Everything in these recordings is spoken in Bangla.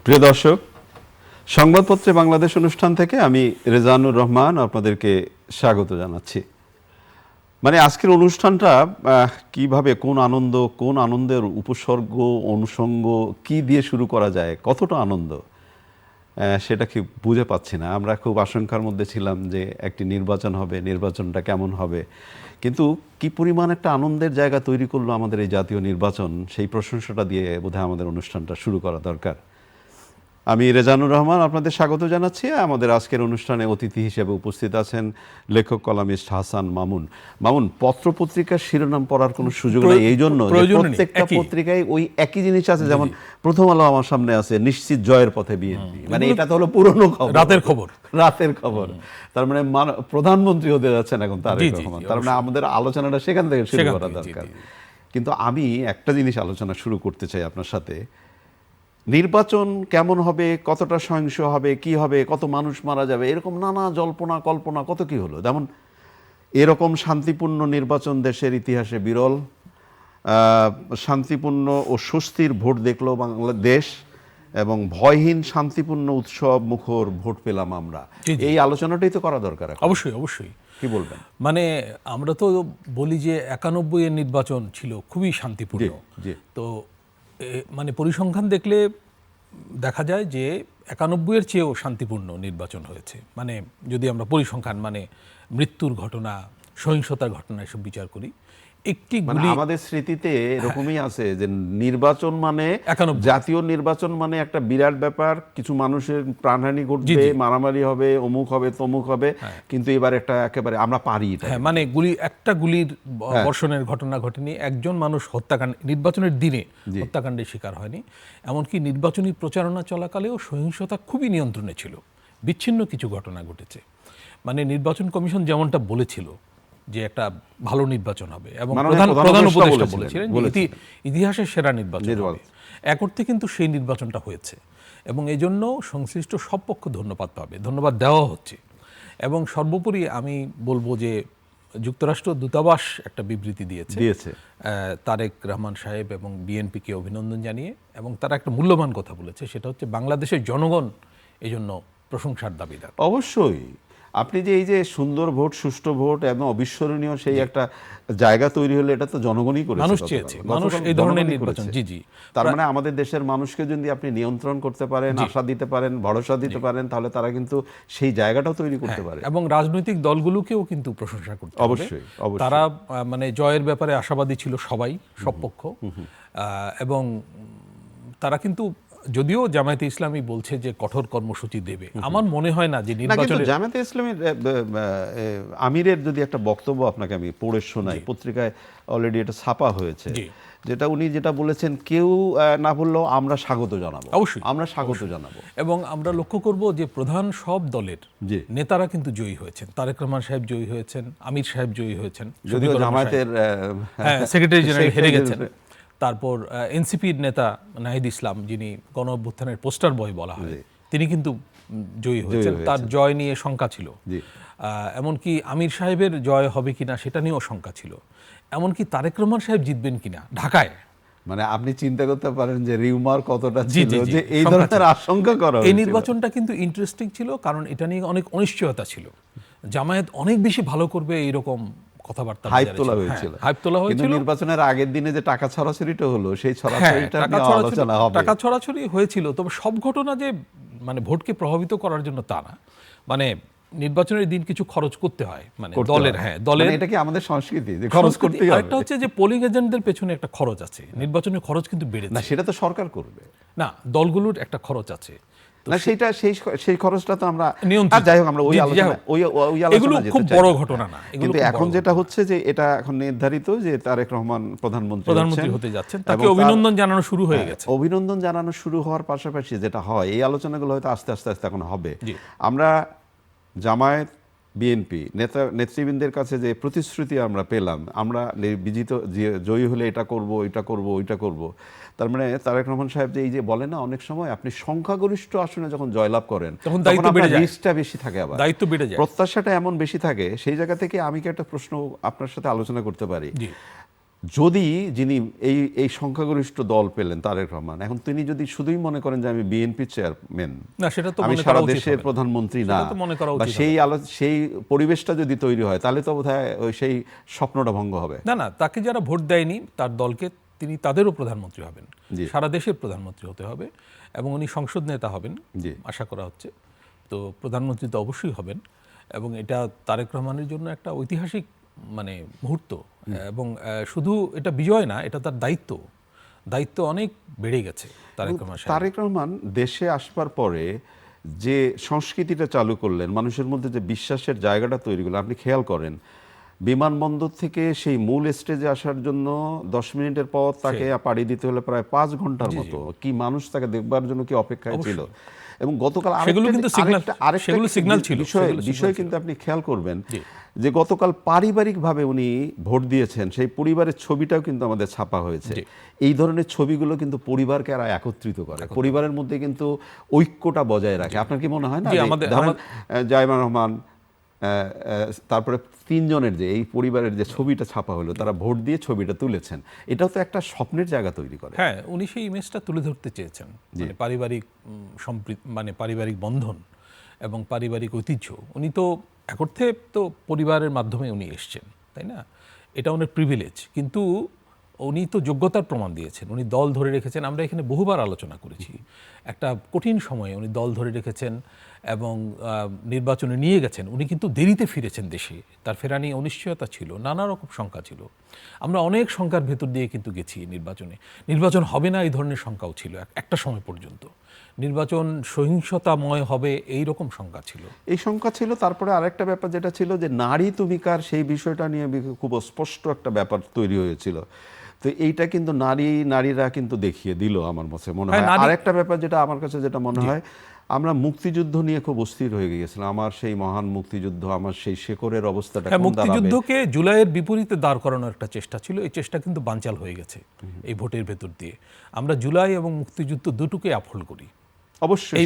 প্রিয় দর্শক, সংবাদপত্রে বাংলাদেশ অনুষ্ঠান থেকে আমি রেজানুর রহমান আপনাদেরকে স্বাগত জানাচ্ছি। মানে আজকের অনুষ্ঠানটা কিভাবে, কোন আনন্দের উপসর্গ, অনুষঙ্গ কি দিয়ে শুরু করা যায়, কতটা আনন্দ সেটা কি বুঝে পাচ্ছি না। আমরা খুব আশঙ্কার মধ্যে ছিলাম যে একটি নির্বাচন হবে, নির্বাচনটা কেমন হবে, কিন্তু কি পরিমাণ একটা আনন্দের জায়গা তৈরি করলো আমাদের এই জাতীয় নির্বাচন, সেই প্রশংসাটা দিয়ে বোধহয় আমাদের অনুষ্ঠানটা শুরু করা দরকার। আমি রেজানুর রহমান আপনাদের স্বাগত জানাচ্ছি। আমাদের আজকের অনুষ্ঠানে অতিথি হিসেবে উপস্থিত আছেন লেখক কলামিস্ট হাসান মামুন। মামুন, পত্রপত্রিকার শিরোনাম পড়ার কোনো সুযোগ নেই, এই জন্য প্রত্যেকটা পত্রিকায় ওই একই জিনিস আছে। যেমন প্রথম আলো আমার সামনে আছে, নিশ্চিত জয়ের পথে বিএনপি। মানে এটা তো হলো পুরনো খবর, রাতের খবর। তার মানে প্রধানমন্ত্রী হতে যাচ্ছেন এখন তারেক রহমান। তার মানে আমাদের আলোচনাটা সেখান থেকে শুরু করা দরকার। কিন্তু আমি একটা জিনিস আলোচনা শুরু করতে চাই আপনার সাথে। নির্বাচন কেমন হবে, কতটা সহিংস হবে, কি হবে, কত মানুষ মারা যাবে, এরকম নানা জল্পনা কল্পনা কত কি হলো। যেমন এরকম শান্তিপূর্ণ নির্বাচন দেশের ইতিহাসে বিরল। শান্তিপূর্ণ ও স্বস্তির ভোট দেখলো বাংলাদেশ এবং ভয়হীন শান্তিপূর্ণ উৎসব মুখর ভোট পেলাম আমরা। এই আলোচনাটাই তো করা দরকার। অবশ্যই অবশ্যই। কি বলবেন? মানে আমরা তো বলি যে 91 এর নির্বাচন ছিল খুবই শান্তিপূর্ণ। তো মানে পরিসংখ্যান দেখলে দেখা যায় যে 91 এর চেয়েও শান্তিপূর্ণ নির্বাচন হয়েছে। মানে যদি আমরা পরিসংখ্যান মানে মৃত্যুর ঘটনা, সহিংসতার ঘটনা এসব বিচার করি, একটি গুলি আমাদের স্মৃতিতে এরকমই আছে যে নির্বাচন মানে জাতীয় নির্বাচন মানে একটা বিরাট ব্যাপার, কিছু মানুষের প্রাণহানি ঘটবে, মারামারি হবে, অমুক হবে, তমুক হবে, কিন্তু এবার একটা একেবারে আমরা পারি। মানে একটা গুলির বর্ষণের ঘটনা ঘটেনি, একজন মানুষ হত্যাকাণ্ড নির্বাচনের দিনে হত্যাকাণ্ডের শিকার হয়নি। এমনকি নির্বাচনী প্রচারণা চলাকালেও সহিংসতা খুবই নিয়ন্ত্রণে ছিল। বিচ্ছিন্ন কিছু ঘটনা ঘটেছে। মানে নির্বাচন কমিশন যেমনটা বলেছিল যে একটা ভালো নির্বাচন হবে এবং প্রধান উপদেষ্টা বলেছিলেন ইতিহাসের সেরা নির্বাচন হবে, এক অর্থে কিন্তু সেই নির্বাচনটা হয়েছে এবং এই জন্য সংশ্লিষ্ট সব পক্ষ ধন্যবাদ পাবে, ধন্যবাদ দেওয়া হচ্ছে। এবং সর্বোপরি আমি বলবো যে যুক্তরাষ্ট্র দূতাবাস একটা বিবৃতি দিয়েছে তারেক রহমান সাহেব এবং বিএনপিকে অভিনন্দন জানিয়ে, এবং তারা একটা মূল্যবান কথা বলেছে, সেটা হচ্ছে বাংলাদেশের জনগণ এই জন্য প্রশংসার দাবিদার। অবশ্যই আপনি যে এই যে সুন্দর ভোট, সুষ্ঠু ভোট এবং অবিস্মরণীয় সেই একটা জায়গা তৈরি হলে এটা তো জনগণই করেছে, মানুষ চেয়েছে, মানুষ এই ধরনের নির্বাচন। তার মানে আমাদের দেশের মানুষকে যদি আপনি নিয়ন্ত্রণ করতে পারেন, আশা দিতে পারেন, ভরসা দিতে পারেন, তাহলে তারা কিন্তু সেই জায়গাটাও তৈরি করতে পারে। এবং রাজনৈতিক দলগুলোকেও কিন্তু প্রশংসা করতে হবে। অবশ্যই তারা মানে জয়ের ব্যাপারে আশাবাদী ছিল সবাই, সব পক্ষ, এবং তারা কিন্তু যদিও জামায়াতে ইসলামী বলছে যে কঠোর কর্মসূচি দেবে, আমার মনে হয় না যে নির্বাচনে জামায়াতে ইসলামীর আমিরের যদি একটা বক্তব্য আপনাকে আমি পড়ে শোনাই, পত্রিকায় অলরেডি এটা ছাপা হয়েছে, যেটা উনি যেটা বলেছেন, কেউ না বললেও আমরা স্বাগত জানাবো। অবশ্যই আমরা স্বাগত জানাবো। এবং আমরা লক্ষ্য করব যে প্রধান সব দলের নেতারা কিন্তু জয়ী হয়েছেন। তারেক রহমান সাহেব জয়ী হয়েছেন, আমির সাহেব জয়ী হয়েছেন, যদিও জামায়াতের সেক্রেটারি জেনারেল হেরে গেছেন। তারপর এনসিপির নেতা নাহিদ ইসলাম, যিনি গণ অভ্যুত্থানের পোস্টার বয় বলা হয়, তিনি কিন্তু জয়ী হয়েছেন। তার জয় নিয়ে শঙ্কা ছিল, এমনকি আমির সাহেবের জয় হবে কিনা সেটা নিয়েও শঙ্কা ছিল, এমনকি তারেক রহমান সাহেব জিতবেন কিনা ঢাকায়। মানে আপনি চিন্তা করতে পারেন যে রিউমার কতটা ছিল, যে এই ধরনের আশঙ্কা করা। এই নির্বাচনটা কিন্তু ইন্টারেস্টিং ছিল, কারণ এটা নিয়ে অনেক অনিশ্চয়তা ছিল। জামায়াত অনেক বেশি ভালো করবে এইরকম কথাবার্তা হাইপ তোলা হয়েছিল। নির্বাচনের আগের দিনে যে টাকা ছড়াছড়িটা হলো, সেই ছড়াছড়িটা নিয়ে আলোচনা হবে। টাকা ছড়াছড়ি হয়েছিল, তবে সব ঘটনা যে মানে ভোটকে প্রভাবিত করার জন্য তা না। মানে নির্বাচনের দিন কিছু খরচ করতে হয়, মানে দলের এটা কি আমাদের সংস্কৃতি যে খরচ করতেই হবে। একটা হচ্ছে যে পোলিং এজেন্টদের পেছনে একটা খরচ আছে, নির্বাচনের খরচ কিন্তু বেড়েছে। না, সেটা তো সরকার করবে না, দলগুলোর একটা খরচ আছে না, সেই খরচটা তো আমরা, যাই হোক, আমরা ওই আলোচনা খুব বড় ঘটনা না। কিন্তু এখন যেটা হচ্ছে যে এটা এখন নির্ধারিত যে তারেক রহমান প্রধানমন্ত্রী হতে যাচ্ছেন, তাকে অভিনন্দন জানানো শুরু হয়ে গেছে। অভিনন্দন জানানো শুরু হওয়ার পাশাপাশি যেটা হয়, এই আলোচনাগুলো হয়তো আস্তে আস্তে এখন হবে। আমরা জামায়াত, বিএনপি নেতৃবৃন্দের কাছে যে প্রতিশ্রুতি আমরা পেলাম, আমরা জয়ী হলে এটা করব, ওইটা করব, ওইটা করব, তার মানে তারেক রহমান সাহেব যে এই যে বলে না, অনেক সময় আপনি সংখ্যাগরিষ্ঠ আসনে যখন জয়লাভ করেন তখন রিস্কটা বেশি থাকে, আবার দায়িত্ব বেড়ে যায়, প্রত্যাশাটা এমন বেশি থাকে। সেই জায়গা থেকে আমি কি একটা প্রশ্ন আপনার সাথে আলোচনা করতে পারি? যদি যিনি এই এই সংখ্যাগরিষ্ঠ দল পেলেন তারেক রহমান, এখন তিনি যদি শুধুই মনে করেন যে আমি বিএনপি চেয়ারম্যান, না, সেটা তো আমি মনে সারা করা উচিত দেশের হবে না। প্রধানমন্ত্রী না, সেটা তো মনে করা বা উচিত সেই সেই পরিবেশটা যদি তৈরি হয়, তাহলে তো বোধহয় ওই সেই স্বপ্নটা ভঙ্গ হবে। না না, তাকে যারা ভোট দেয়নি তার দলকে, তিনি তাদেরও প্রধানমন্ত্রী হবেন, জি। সারা দেশের প্রধানমন্ত্রী হতে হবে এবং উনি সংসদ নেতা হবেন জি। আশা করা হচ্ছে। তো প্রধানমন্ত্রী তো অবশ্যই হবেন এবং এটা তারেক রহমানের জন্য একটা ঐতিহাসিক মানে মুহূর্ত এবং শুধু এটা বিজয় না, এটা তার দায়িত্ব। দায়িত্ব অনেক বেড়ে গেছে তারেক রহমান সাহেব। তারেক রহমান দেশে আসবার পরে যে সংস্কৃতিটা চালু করলেন, মানুষের মধ্যে যে বিশ্বাসের জায়গাটা তৈরি করলেন, আপনি খেয়াল করেন বিমানবন্দর থেকে সেই মূল স্টেজে আসার জন্য 10 মিনিটের পথ তাকে পাড়ি দিতে হলে প্রায় 5 ঘন্টার মতো। কি মানুষ তাকে দেখবার জন্য কি অপেক্ষায় ছিল। এবং গতকাল সেগুলো কিন্তু সিগন্যাল ছিল। বিষয় কিন্তু আপনি খেয়াল করবেন যে গতকাল পারিবারিকভাবে উনি ভোট দিয়েছেন, সেই পরিবারের ছবিটাও কিন্তু আমাদের ছাপা হয়েছে। এই ধরনের ছবিগুলো কিন্তু পরিবারকে আর একত্রিত করে, পরিবারের মধ্যে কিন্তু ঐক্যটা বজায় রাখে। আপনার কি মনে হয় না? ধরেন জাইমা রহমান, তারপরে 3 জনের যে এই পরিবারের যে ছবিটা ছাপা হলো, তারা ভোট দিয়ে ছবিটা তুলেছেন, এটাও তো একটা স্বপ্নের জায়গা তৈরি করে। হ্যাঁ, উনি সেই ইমেজটা তুলে ধরতে চেয়েছেন, মানে পারিবারিক মানে পারিবারিক বন্ধন এবং পারিবারিক ঐতিহ্য। উনি তো এক অর্থে তো পরিবারের মাধ্যমে উনি এসছেন, তাই না? এটা ওনার প্রিভিলেজ, কিন্তু উনি তো যোগ্যতার প্রমাণ দিয়েছেন। উনি দল ধরে রেখেছেন, আমরা এখানে বহুবার আলোচনা করেছি। একটা কঠিন সময়ে উনি দল ধরে রেখেছেন এবং নির্বাচনে নিয়ে গেছেন। উনি কিন্তু দেরিতে ফিরেছেন দেশে, তার ফেরা নিয়ে অনিশ্চয়তা ছিল, নানা রকম শঙ্কা ছিল। আমরা অনেক শঙ্কার ভেতর দিয়ে কিন্তু গেছি নির্বাচনে। নির্বাচন হবে না এই ধরনের শঙ্কাও ছিল একটা সময় পর্যন্ত। নির্বাচন সহিংসতাময় হবে এই রকম শঙ্কা ছিল। এই শঙ্কা ছিল। তারপরে আরেকটা ব্যাপার যেটা ছিল যে নারী তুমিকার, সেই বিষয়টা নিয়ে খুব স্পষ্ট একটা ব্যাপার তৈরি হয়েছিল। তো এইটা কিন্তু নারীরা কিন্তু দেখিয়ে দিল আমার মনে হয়। আরেকটা ব্যাপার যেটা আমার কাছে যেটা মনে হয়, আমরা মুক্তিযুদ্ধ নিয়ে খুব অস্থির হয়ে গিয়েছিলাম। আমার সেই মহান মুক্তিযুদ্ধ, আমার সেই শেকরের অবস্থাটা কোন দাঁড়াবে। মুক্তিযুদ্ধকে জুলাইয়ের বিপরীতে দাঁড় করানোর একটা চেষ্টা ছিল, এই চেষ্টা কিন্তু বানচাল হয়ে গেছে এই ভোটের ভেতর দিয়ে। আমরা জুলাই এবং মুক্তিযুদ্ধ দুটোকে আপহোল্ড করি। অবশ্যই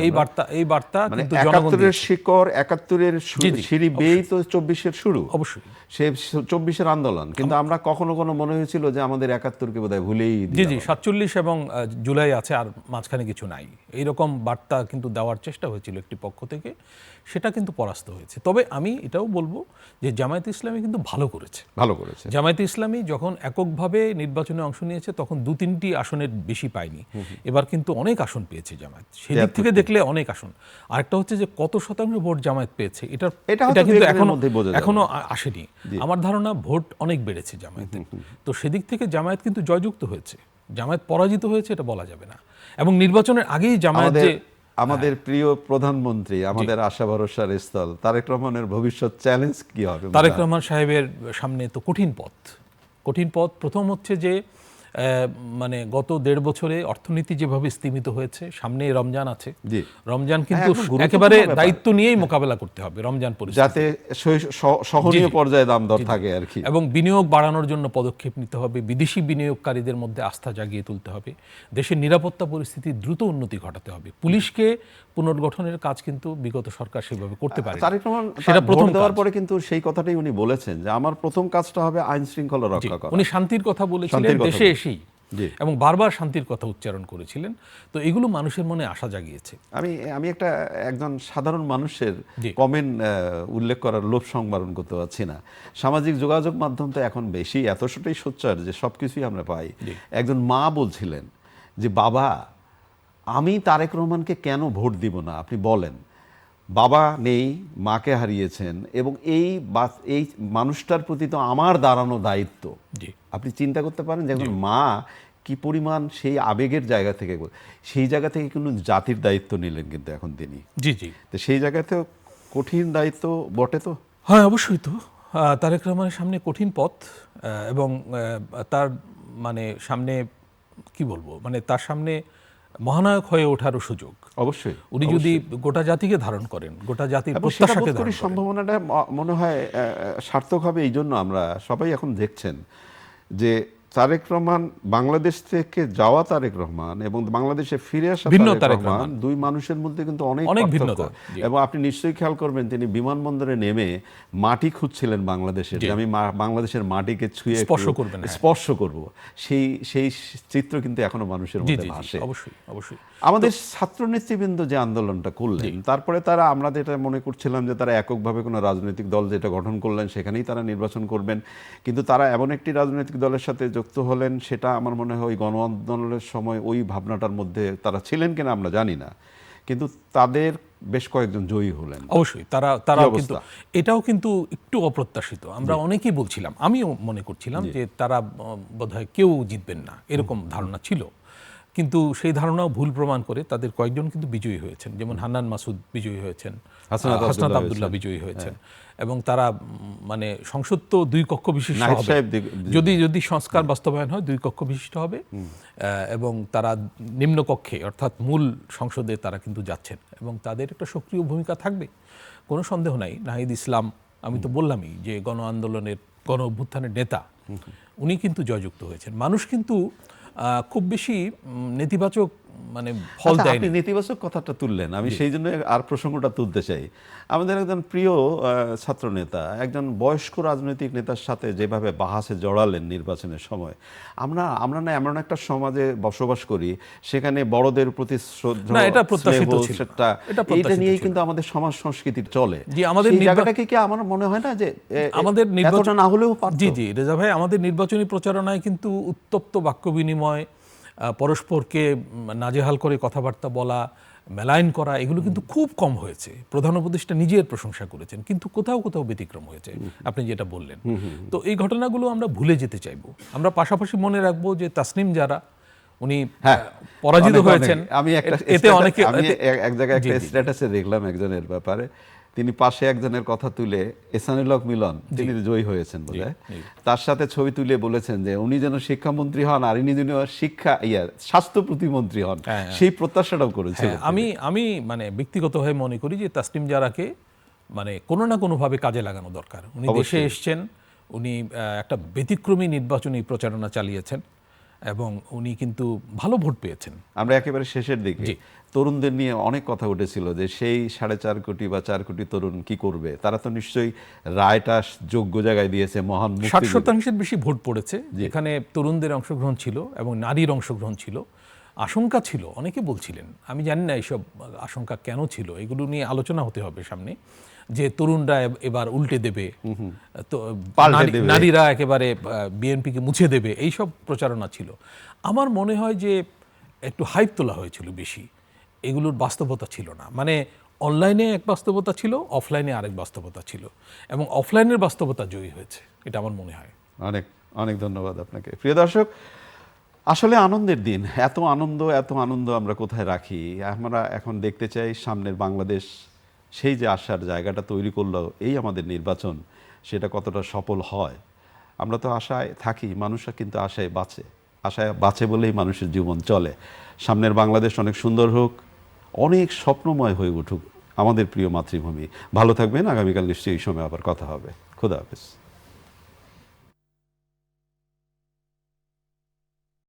এই বার্তা কিন্তু ৭১-এর শিকড়, ৭১-এর সিঁড়ি বেয়েই তো ২৪-এর শুরু, অবশ্যই সে ২৪-এর আন্দোলন। কিন্তু আমরা কখনো মনে হয়েছিল যে আমাদের ৭১-কে বোধহয় ভুলেই দিলাম। জি ৪৭ এবং জুলাই আছে, আর মাঝখানে কিছু নাই, এইরকম বার্তা কিন্তু দেওয়ার চেষ্টা হয়েছিল একটি পক্ষ থেকে, সেটা কিন্তু পরাস্ত হয়েছে। তবে আমি এটাও বলবো যে জামায়াতে ইসলামী কিন্তু ভালো করেছে। জামায়াতে ইসলামী যখন এককভাবে নির্বাচনে অংশ নিয়েছে তখন ২-৩টি আসনের বেশি পায়নি। এবার কিন্তু অনেক আসন পেয়েছে জামায়াত, সেদিক থেকে দেখলে অনেক আসন। আরেকটা হচ্ছে যে কত শতাংশ ভোট জামায়াত পেয়েছে, এটা কিন্তু এখনো আসেনি। আমার ধারণা ভোট অনেক বেড়েছে জামায়াতে। তো সেদিক থেকে জামায়াত কিন্তু জয়যুক্ত হয়েছে, জামায়াত পরাজিত হয়েছে এটা বলা যাবে না। এবং নির্বাচনের আগেই জামায়াত যে আমাদের প্রিয় প্রধানমন্ত্রী, আমাদের আশা ভরসার স্থল, তারেক রহমানের ভবিষ্যৎ চ্যালেঞ্জ কি হবে? তারেক রহমান সাহেবের সামনে তো কঠিন পথ। প্রথম হচ্ছে যে মানে গত ১.৫ বছরে অর্থনীতি যেভাবে স্তিমিত হয়েছে, সামনে রমজান আছে, রমজান কিন্তু একেবারে দায়িত্ব নিয়েই মোকাবেলা করতে হবে রমজান পরিস্থিতি, যাতে সহনীয় পর্যায়ে দাম দর থাকে আর কি। এবং বিনিয়োগ বাড়ানোর জন্য পদক্ষেপ নিতে হবে, বিদেশি বিনিয়োগকারীদের মধ্যে আস্থা জাগিয়ে তুলতে হবে, দেশের নিরাপত্তা পরিস্থিতির দ্রুত উন্নতি ঘটাতে হবে। পুলিশকে পুনর্গঠনের কাজ কিন্তু বিগত সরকার সেভাবে করতে পারে। তারেক রহমান সেটা প্রথম দেওয়ার পরে কিন্তু সেই কথাটাই উনি বলেছেন যে আমার প্রথম কাজটা হবে আইন শৃঙ্খলা রক্ষা করা। উনি শান্তির কথা বলেছিলেন দেশে এসেই, এবং বারবার শান্তির কথা উচ্চারণ করেছিলেন। তো এগুলো মানুষের মনে আশা জাগিয়েছে। আমি একজন সাধারণ মানুষের কমেন্ট উল্লেখ করার লোভ সংবরণ করতে পারছি না। সামাজিক যোগাযোগ মাধ্যম তো এখন বেশি এতটাই সোচ্চার যে সবকিছুই আমরা পাই। একজন মা বলছিলেন যে বাবা, আমি তারেক রহমানকে কেন ভোট দিব না আপনি বলেন। বাবা নেই, মাকে হারিয়েছেন, এবং এই মানুষটার প্রতি তো আমার দাঁড়ানো দায়িত্ব। আপনি চিন্তা করতে পারেন যে একজন মা কি পরিমাণ সেই আবেগের জায়গা থেকে, সেই জায়গা থেকে কিন্তু জাতির দায়িত্ব নিলেন কিন্তু এখন তিনি। তো সেই জায়গাতেও কঠিন দায়িত্ব বটে। তো হ্যাঁ, অবশ্যই। তো তারেক রহমানের সামনে কঠিন পথ, এবং তার মানে সামনে কি বলবো, মানে তার সামনে মহানায়ক হয়ে ওঠারও সুযোগ। অবশ্যই উনি যদি গোটা জাতিকে ধারণ করেন, গোটা জাতির প্রত্যাশাকে ধারণ করেন, সম্ভাবনাটা মনে হয় সার্থক হবে। এই জন্য আমরা সবাই এখন দেখছেন যে তারেক রহমান, বাংলাদেশ থেকে যাওয়া তারেক রহমান এবং বাংলাদেশে ফিরে আসা ভিন্ন তারেক তারেক রহমান, দুই মানুষের মধ্যে কিন্তু অনেক অনেক পার্থক্য। ভিন্নতা, জি। এবং আপনি নিশ্চয়ই খেয়াল করবেন তিনি বিমানবন্দরে নেমে মাটি খুঁজছিলেন বাংলাদেশের, যে আমি বাংলাদেশের মাটিকে ছুঁয়ে স্পর্শ করবেন, হ্যাঁ। স্পর্শ করব, সেই চিত্র কিন্তু এখনো মানুষের জি মধ্যে জি জি, ভাসে। অবশ্যই অবশ্যই। আমাদের ছাত্র নেতৃবৃন্দ যে আন্দোলনটা করলেন, তারপরে তারা, আমরা যেটা মনে করছিলাম যে তারা এককভাবে কোনো রাজনৈতিক দল যেটা গঠন করলেন সেখানেই তারা নির্বাচন করবেন, কিন্তু তারা এমন একটি রাজনৈতিক দলের সাথে যুক্ত হলেন, সেটা আমার মনে হয় ওই গণ আন্দোলনের সময় ওই ভাবনাটার মধ্যে তারা ছিলেন কিনা আমরা জানি না, কিন্তু তাদের বেশ কয়েকজন জয়ী হলেন। অবশ্যই তারাও কি কিন্তু, অবস্থা? এটাও কিন্তু একটু অপ্রত্যাশিত। আমরা অনেকেই বলছিলাম, আমিও মনে করছিলাম যে তারা বোধহয় কেউ জিতবেন না, এরকম ধারণা ছিল। কিন্তু সেই ধারণাও ভুল প্রমাণ করে তাদের কয়েকজন কিন্তু বিজয়ী হয়েছেন, যেমন হান্নান মাসুদ বিজয়ী হয়েছেন, হাসনাত আব্দুল্লাহ বিজয়ী হয়েছেন, এবং তারা মানে সংসদ তো দুই কক্ষ বিশিষ্ট নাহিদ হবে, সাহেব যদি সংস্কার বাস্তবায়ন হয় দুই কক্ষ বিশিষ্ট হবে, এবং তারা নিম্ন কক্ষে অর্থাৎ মূল সংসদে তারা কিন্তু যাচ্ছেন এবং তাদের একটা সক্রিয় ভূমিকা থাকবে, কোনো সন্দেহ নাই। নাহিদ ইসলাম, আমি তো বললামই যে গণ আন্দোলনের, গণ অভ্যুত্থানের নেতা, উনি কিন্তু জয়যুক্ত হয়েছেন। মানুষ কিন্তু খুব বেশি নেতিবাচক মানে ফল আচ্ছা, দেয়নি। আপনি নেতিবাচক কথাটা তুললেন, আমি সেই জন্য আর প্রসঙ্গটা তুলতে চাই। আমাদের একজন প্রিয় ছাত্র নেতা, একজন বয়স্ক রাজনৈতিক নেতার সাথে যেভাবে বাহাসে জড়ালেন নির্বাচনের সময়, আমরা না এমন একটা সমাজে বসবাস করি সেখানে বড়দের প্রতি শ্রদ্ধা, না, এটা প্রত্যাশিত স্নেহ, ছিল। সেটা এটা এইটা প্রত্যাশিত নিয়েই ছিল। কিন্তু আমাদের সমাজ সংস্কৃতি চলে। জি, আমাদের সেই জায়গাটাকে কি আমার মনে হয় না যে আমাদের এতটা না হলেও পারতো? জি জি রেজা ভাই, আমাদের নির্বাচনী প্রচারণায় কিন্তু উত্তপ্ত বাক্য বিনিময়, পরস্পরকে নাজেহাল করে কথাবার্তা বলা, মেলাইন করা, এগুলো কিন্তু খুব কম হয়েছে। প্রধান উপদেষ্টা নিজের প্রশংসা করেছেন, কিন্তু কোথাও কোথাও ব্যতিক্রম হয়েছে, আপনি যেটা বললেন। তো এই ঘটনাগুলো আমরা ভুলে যেতে চাইবো। আমরা পাশাপাশি মনে রাখবো যে তাসনিম যারা, উনি পরাজিত হয়েছেন, আমি এতে অনেকে এক জায়গায় একটা স্ট্যাটাসে দেখলাম একজনের ব্যাপারে, তিনি পাশে একজনের কথা তুলে, এহসানুল হক মিলন, তিনি জয়ী হয়েছেন বোধহয়, তার সাথে ছবি তুলে বলেছেন যে উনি যেন শিক্ষামন্ত্রী হন আর ইনি যেন স্বাস্থ্য প্রতিমন্ত্রী হন, সেই প্রত্যাশাটাও করেছিলেন। আমি মানে ব্যক্তিগতভাবে মনে করি যে তাসনিম জারাকে মানে কোনো না কোনোভাবে কাজে লাগানো দরকার। উনি দেশে এসছেন, উনি একটা ব্যতিক্রমী নির্বাচনী প্রচারণা চালিয়েছেন এবং উনি কিন্তু ভালো ভোট পেয়েছেন। আমরা একেবারে শেষের দিকে তরুণদের নিয়ে অনেক কথা উঠেছিল যে সেই 4.5 কোটি বা 4 কোটি তরুণ কি করবে, তারা তো নিশ্চয়ই রায়টা যোগ্য জায়গায় দিয়েছে। মহান 60% বেশি ভোট পড়েছে, এখানে তরুণদের অংশগ্রহণ ছিল এবং নারীর অংশগ্রহণ ছিল। আশঙ্কা ছিল, অনেকে বলছিলেন, আমি জানি না এইসব আশঙ্কা কেন ছিল, এগুলো নিয়ে আলোচনা হতে হবে সামনে, যে তরুণরা এবার উল্টে দেবে, তো নারীরা একেবারে বিএনপিকে মুছে দেবে, এইসব প্রচারণা ছিল। আমার মনে হয় যে একটু হাইপ তোলা হয়েছিল বেশি, এগুলোর বাস্তবতা ছিল না। মানে অনলাইনে এক বাস্তবতা ছিল, অফলাইনে আরেক বাস্তবতা ছিল, এবং অফলাইনের বাস্তবতা জয়ী হয়েছে, এটা আমার মনে হয়। অনেক অনেক ধন্যবাদ আপনাকে। প্রিয় দর্শক, আসলে আনন্দের দিন, এত আনন্দ আমরা কোথায় রাখি? আমরা এখন দেখতে চাই সামনের বাংলাদেশ, সেই যে আশার জায়গাটা তৈরি করলো এই আমাদের নির্বাচন, সেটা কতটা সফল হয়। আমরা তো আশায় থাকি, মানুষরা কিন্তু আশায় বাঁচে বলেই মানুষের জীবন চলে। সামনের বাংলাদেশ অনেক সুন্দর হোক, অনেক স্বপ্নময় হয়ে উঠুক আমাদের প্রিয় মাতৃভূমি। ভালো থাকবেন, আগামীকাল নিশ্চয়ই এই সময় আবার কথা হবে। খোদা হাফেজ।